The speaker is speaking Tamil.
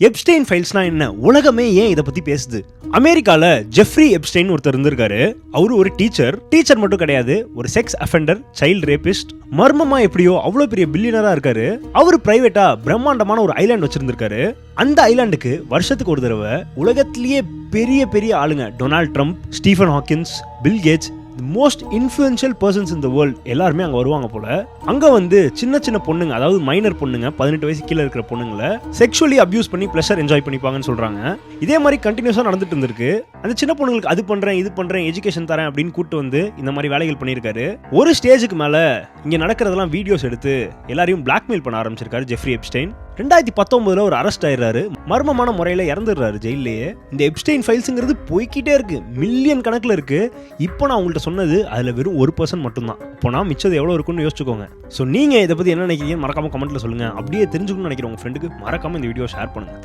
எப்ஸ்டெயின் ஃபைல்ஸ்னா என்ன, உலகமே ஏன் இதை பத்தி பேசுது? அமெரிக்கால ஜெஃப்ரி எப்ஸ்டெயின் ஒருத்தர் இருந்திருக்காரு. அவரு ஒரு டீச்சர் மட்டும் கிடையாது, ஒரு செக்ஸ் அஃபெண்டர், சைல்டு ரேபிஸ்ட். மர்மமா எப்படியோ அவ்வளவு பெரிய பில்லியனரா இருக்காரு. அவரு பிரைவேட்டா பிரம்மாண்டமான ஒரு ஐலாண்ட் வச்சிருந்திருக்காரு. அந்த ஐலாண்டுக்கு வருஷத்துக்கு ஒரு தடவை உலகத்திலேயே பெரிய பெரிய ஆளுங்க, Donald Trump, Stephen Hawkins, Bill Gates, most influential persons in the world எல்லாருமே அங்க வருவாங்க போல. அங்க வந்து சின்ன சின்ன பொண்ணுங்க, அதாவது மைனர் பொண்ணுங்க, 18 வயசு கீழே இருக்கிற பொண்ணுங்களை செக்ஷுவலி அபியூஸ் பண்ணி பிளஷர் என்ஜாய் பண்ணிப்பாங்கன்னு சொல்றாங்க. இதே மாதிரி கண்டினியூஸா நடந்துட்டு இருந்திருக்கு. அந்த சின்ன பொண்ணுங்களுக்கு அது பண்றேன் இது பண்றேன் எஜுகேஷன் தரேன் அப்படின்னு கூட்டு வந்து இந்த மாதிரி வேலைகள் பண்ணியிருக்காரு. ஒரு ஸ்டேஜுக்கு மேல இங்க நடக்கிறதெல்லாம் வீடியோஸ் எடுத்து எல்லாரையும் பிளாக்மெயில் பண்ண ஆரம்பிச்சிருக்காரு ஜெஃப்ரி எப்ஸ்டெயின். 2019 ஒரு அரெஸ்ட் ஆயிடுறாரு. மர்மமான முறையில இறந்துடுறாரு ஜெயிலேயே. இந்த எப்ஸ்டெயின் ஃபைல்ஸ்ங்கிறது போய்கிட்டே இருக்கு, மில்லியன் கணக்குல இருக்கு. இப்போ நான் உங்கள்கிட்ட சொன்னது அதுல வெறும் 1% மட்டும்தான். இப்போ நான் மிச்சது எவ்வளவு இருக்குன்னு யோசிச்சுக்கோங்க. ஸோ நீங்க இதை பத்தி என்ன நினைக்கிறீங்க மறக்காம கமெண்ட்ல சொல்லுங்க. அப்படியே தெரிஞ்சுக்கணும்னு நினைக்கிறேன் உங்க ஃப்ரெண்டுக்கு மறக்காம இந்த வீடியோ ஷேர் பண்ணுங்க.